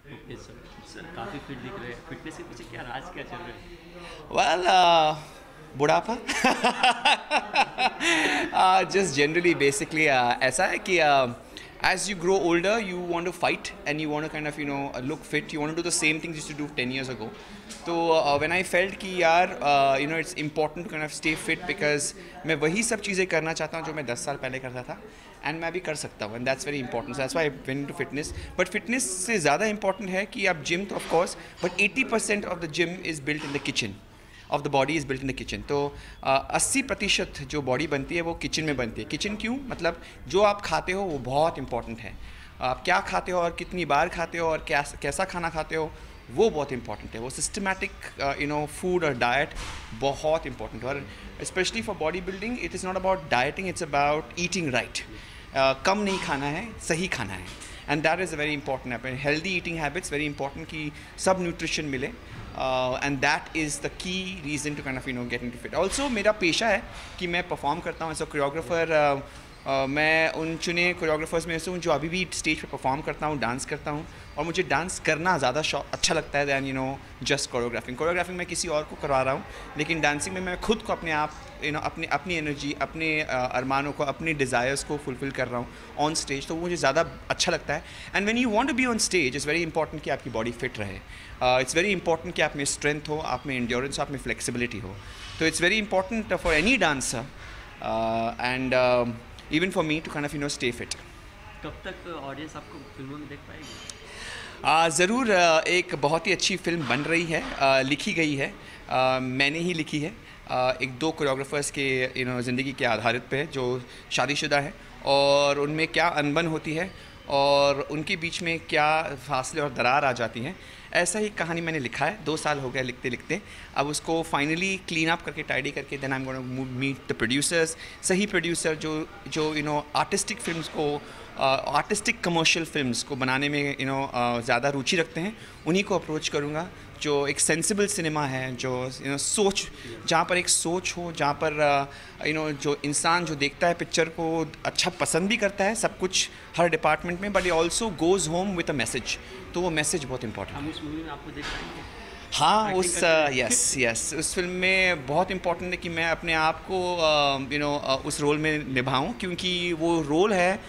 Okay sir. Sir काफ़ी fit दिख रहे हैं, फिटनेस के पीछे क्या राज क्या चल रहा है? Well, बुढ़ापा just generally basically ऐसा है कि as you grow older you want to fight and you want to kind of look fit, you want to do the same things you used to do 10 years ago. तो when I felt कि यार it's important to kind of stay fit because मैं वही सब चीज़ें करना चाहता हूँ जो मैं 10 साल पहले करता था एंड मैं भी कर सकता हूँ, and that's very important. That's why I went into fitness. But fitness से ज़्यादा इंपॉर्टेंट है कि आप जिम तो of course, but 80% of the gym is built in the kitchen, of the body is built in the kitchen. तो 80% जो body बनती है वो किचन में बनती है. किचन क्यों? मतलब जो आप खाते हो वो बहुत इंपॉर्टेंट है. आप क्या खाते हो और कितनी बार खाते हो और कैसा खाना खाते हो वो बहुत इंपॉर्टेंट है. वो सिस्टमैटिक फूड और डाइट बहुत इंपॉर्टेंट है. और specially for body building it is not about dieting, it's about eating right. कम नहीं खाना है, सही खाना है. And that is very important. Healthy eating habits very important कि सब न्यूट्रिशन मिले. And that is the key reason to kind of get into fit. Also मेरा पेशा है कि मैं परफॉर्म करता हूँ एज अ कोरियोग्राफर. मैं उन चुने कोरियोग्राफर्स में से हूँ जो अभी भी स्टेज पे परफॉर्म करता हूँ, डांस करता हूँ. और मुझे डांस करना ज़्यादा अच्छा लगता है दैन जस्ट कोरियोग्राफिंग. कोरियोग्राफिंग मैं किसी और को करवा रहा हूँ, लेकिन डांसिंग में मैं खुद को अपने आप अपनी एनर्जी, अपने अरमानों को, अपने डिज़ायर्स को फुलफ़िल कर रहा हूँ ऑन स्टेज. तो वो मुझे ज़्यादा अच्छा लगता है. And when you want to be on stage is very important कि आपकी बॉडी फिट रहे. इट्स वेरी इंपॉर्टेंट कि आप में स्ट्रेंथ हो, आप में एंड्योरेंस हो, आप में फ्लेक्सिबिलिटी हो. तो it's very important for any dancer and even for me to kind of stay fit. कब तक ऑडियंस आपको फिल्मों में देख पाएगी? ज़रूर. एक बहुत ही अच्छी फिल्म बन रही है, लिखी गई है, मैंने ही लिखी है. एक दो कोरियोग्राफर्स के ज़िंदगी के आधारित पे है जो शादीशुदा है, और उनमें क्या अनबन होती है और उनके बीच में क्या फासले और दरार आ जाती हैं. ऐसा ही कहानी मैंने लिखा है. 2 साल हो गए लिखते लिखते. अब उसको फाइनली क्लीन अप करके, टाइडी करके, then I am gonna meet the producers. सही प्रोड्यूसर जो आर्टिस्टिक फिल्म्स को, आर्टिस्टिक कमर्शियल फिल्म्स को बनाने में ज़्यादा रुचि रखते हैं, उन्हीं को अप्रोच करूँगा. जो एक सेंसिबल सिनेमा है, जो सोच, जहाँ पर एक सोच हो, जहाँ पर जो इंसान जो देखता है पिक्चर को अच्छा पसंद भी करता है, सब कुछ हर डिपार्टमेंट में, बट ये also goes home with a message. तो वो मैसेज बहुत इंपॉर्टेंट हम है. उस मूवी में आपको देख पाएंगे? हाँ, एक्टिंग यस उस फिल्म में बहुत इंपॉर्टेंट है कि मैं अपने आप को उस रोल में निभाऊं, क्योंकि वो रोल है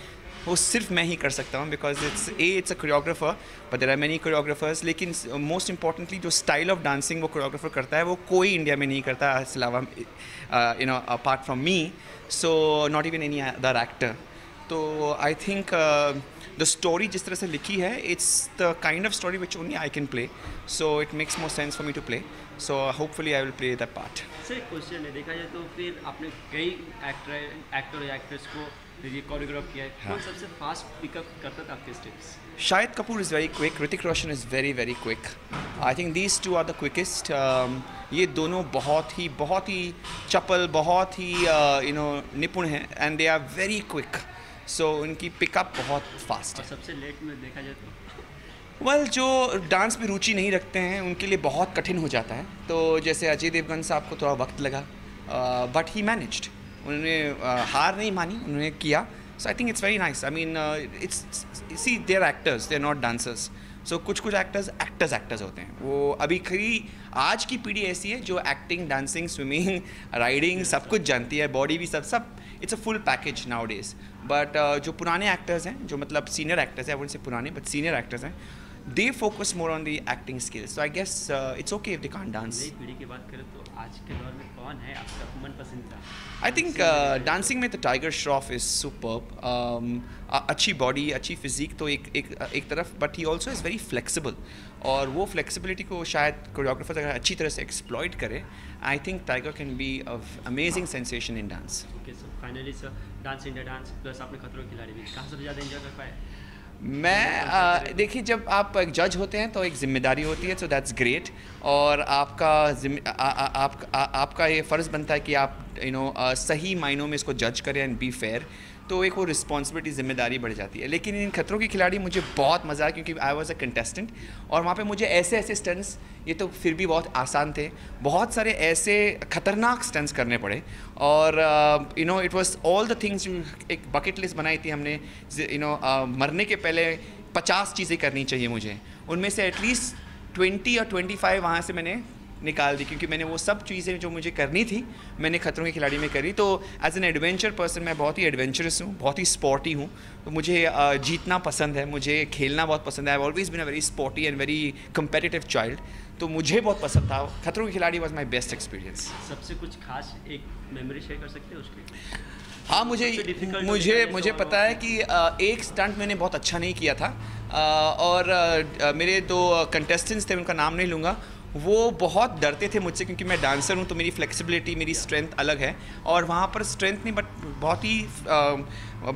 वो सिर्फ मैं ही कर सकता हूँ. Because it's a choreographer, but there are many choreographers. लेकिन मोस्ट इंपॉर्टेंटली जो स्टाइल ऑफ डांसिंग वो कोरियोग्राफर करता है वो कोई इंडिया में नहीं करता, इसके अलावा apart from me. So not even any other actor. तो आई थिंक द स्टोरी जिस तरह से लिखी है, it's the kind of story which only I can play. So it makes more sense for me to play. So hopefully I will play that part. Sir एक question है, देखा जाए तो फिर आपने कई एक्टर या एक्ट्रेस को ये कोरियोग्राफ किया है, कौन सबसे फास्ट पिकअप करता था आपके steps? Shahid Kapoor is very quick. Hrithik Roshan is very very quick. I think these two are the quickest. ये दोनों बहुत ही चपल, बहुत ही निपुण हैं, and they are very quick. So उनकी पिकअप बहुत फास्ट और है. सबसे लेट में देखा जाए तो? वेल जो डांस में रुचि नहीं रखते हैं उनके लिए बहुत कठिन हो जाता है. तो जैसे अजय देवगन साहब को थोड़ा वक्त लगा, बट ही मैनेज्ड. उन्होंने हार नहीं मानी, उन्होंने किया. So I think it's very nice. I mean it's see they are actors, they are not dancers. So कुछ एक्टर्स होते हैं. वो अभी आज की पीढ़ी ऐसी है जो एक्टिंग, डांसिंग, स्विमिंग, राइडिंग सब कुछ जानती है, बॉडी भी सब. It's a full package now days. But जो पुराने एक्टर्स हैं, जो मतलब सीनियर एक्टर्स हैं, उनसे पुराने बट सीनियर एक्टर्स हैं, they focus more on the acting skills. So I guess it's okay if they can't dance. नई पीढ़ी की बात करें तो आज के दौर में कौन है आपका मनपसंद का? I think dancing में तो टाइगर श्रॉफ is superb. अच्छी बॉडी, अच्छी फिजिक तो एक तरफ, but he also is very flexible. और वो फ्लेक्सिबिलिटी को शायद कोरियोग्राफर अगर अच्छी तरह से एक्सप्लॉइट करे, I think tiger can be a amazing sensation in dance. Okay sir, finally sir, dance India dance plus आपने खतरों के खिलाड़ी भी, कहाँ सबसे ज़्यादा एंजॉय कर पाए? देखिए, जब आप एक जज होते हैं तो एक जिम्मेदारी होती है. So that's great. और आपका ये फ़र्ज़ बनता है कि आप सही मायनों में इसको जज करें एंड बी फेयर. तो एक वो रिस्पॉन्सिबिलिटी, जिम्मेदारी बढ़ जाती है. लेकिन इन खतरों के खिलाड़ी मुझे बहुत मज़ा आया, क्योंकि आई वॉज अ कंटेस्टेंट. और वहाँ पे मुझे ऐसे स्टंट्स, ये तो फिर भी बहुत आसान थे, बहुत सारे ऐसे खतरनाक स्टंट्स करने पड़े. और it was all the things. एक बकेट लिस्ट बनाई थी हमने, मरने के पहले 50 चीज़ें करनी चाहिए मुझे, उनमें से एटलीस्ट 20 और 25 वहाँ से मैंने निकाल दी, क्योंकि मैंने वो सब चीज़ें जो मुझे करनी थी मैंने खतरों के खिलाड़ी में करी। तो एज एन एडवेंचर पर्सन मैं बहुत ही एडवेंचरस हूँ, बहुत ही स्पोर्टी हूँ। तो मुझे जीतना पसंद है, मुझे खेलना बहुत पसंद है। I always been a very sporty and very competitive child, तो मुझे बहुत पसंद था। खतरों के खिलाड़ी वॉज माई बेस्ट एक्सपीरियंस। सबसे कुछ खास एक मेमोरी शेयर कर सकते हो उसकी? हाँ, मुझे पता है कि एक स्टंट मैंने बहुत अच्छा नहीं किया था, और मेरे 2 कंटेस्टेंट्स थे, उनका नाम नहीं लूँगा, वो बहुत डरते थे मुझसे, क्योंकि मैं डांसर हूँ तो मेरी फ्लेक्सिबिलिटी, मेरी स्ट्रेंथ अलग है। और वहाँ पर स्ट्रेंथ नहीं बट बहुत ही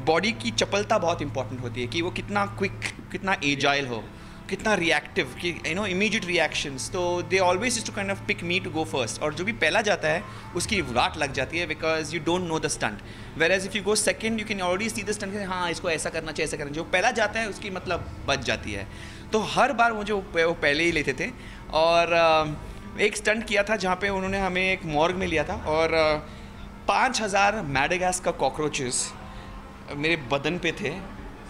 बॉडी की चपलता बहुत इंपॉर्टेंट होती है, कि वो कितना क्विक, कितना एजाइल हो, कितना रिएक्टिव, कि इमीडिएट रिएक्शंस। तो they always used to kind of pick me to go first, और जो भी पहला जाता है उसकी वाट लग जाती है, because you don't know the stunt. Whereas if you go second you can already see the stunt, हाँ इसको ऐसा करना चाहिए, ऐसा करना चाहिए। जो पहला जाता है उसकी मतलब बच जाती है। तो हर बार मुझे वो पहले ही लेते थे। और एक स्टंट किया था जहाँ पे उन्होंने हमें एक मॉर्ग में लिया था, और 5000 मैडागास्कर कॉकरोचेस मेरे बदन पे थे।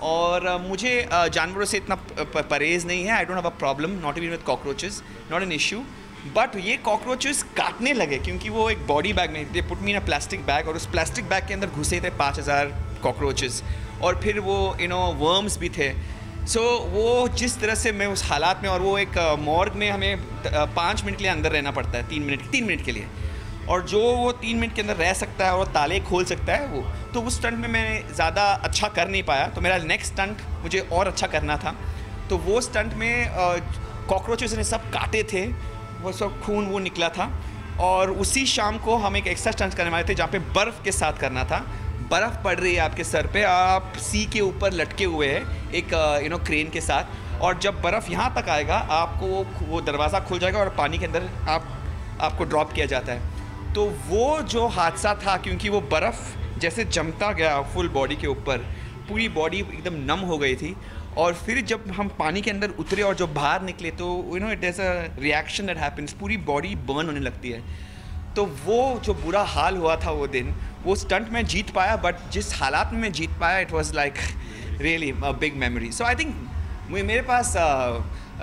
और मुझे जानवरों से इतना परहेज़ नहीं है, I don't have a problem, not even with cockroaches, not an issue. But ये कॉकरोचेस काटने लगे, क्योंकि वो एक बॉडी बैग में, they put me in a plastic bag, और उस प्लास्टिक बैग के अंदर घुसे थे 5000 कॉकरोचेस, और फिर वो वर्म्स भी थे। सो वो जिस तरह से मैं उस हालात में, और वो एक मॉर्ग में हमें 5 मिनट के लिए अंदर रहना पड़ता है, 3 मिनट के लिए, और जो वो 3 मिनट के अंदर रह सकता है और ताले खोल सकता है वो, तो उस स्टंट में मैं ज़्यादा अच्छा कर नहीं पाया। तो मेरा नेक्स्ट स्टंट मुझे और अच्छा करना था। तो वो स्टंट में कॉकरोचेस ने सब काटे थे, वो सब खून वो निकला था। और उसी शाम को हम एक एक्स्ट्रा स्टंट करने वाले थे, जहाँ पे बर्फ़ के साथ करना था। बर्फ़ पड़ रही है आपके सर पे, आप सी के ऊपर लटके हुए हैं एक क्रेन के साथ, और जब बर्फ़ यहाँ तक आएगा आपको वो दरवाज़ा खुल जाएगा और पानी के अंदर आपको ड्रॉप किया जाता है। तो वो जो हादसा था, क्योंकि वो बर्फ़ जैसे जमता गया फुल बॉडी के ऊपर, पूरी बॉडी एकदम नम हो गई थी। और फिर जब हम पानी के अंदर उतरे और जब बाहर निकले, तो it is a reaction that happens, पूरी बॉडी बर्न होने लगती है। तो वो जो बुरा हाल हुआ था वो दिन, वो स्टंट में जीत पाया, बट जिस हालात में मैं जीत पाया, it was like really a big memory. So I think मेरे पास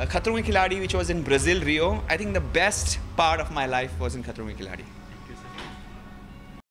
खतरों के खिलाड़ी which was in Brazil, Rio, I think the best part of my life was in खतरों के खिलाड़ी।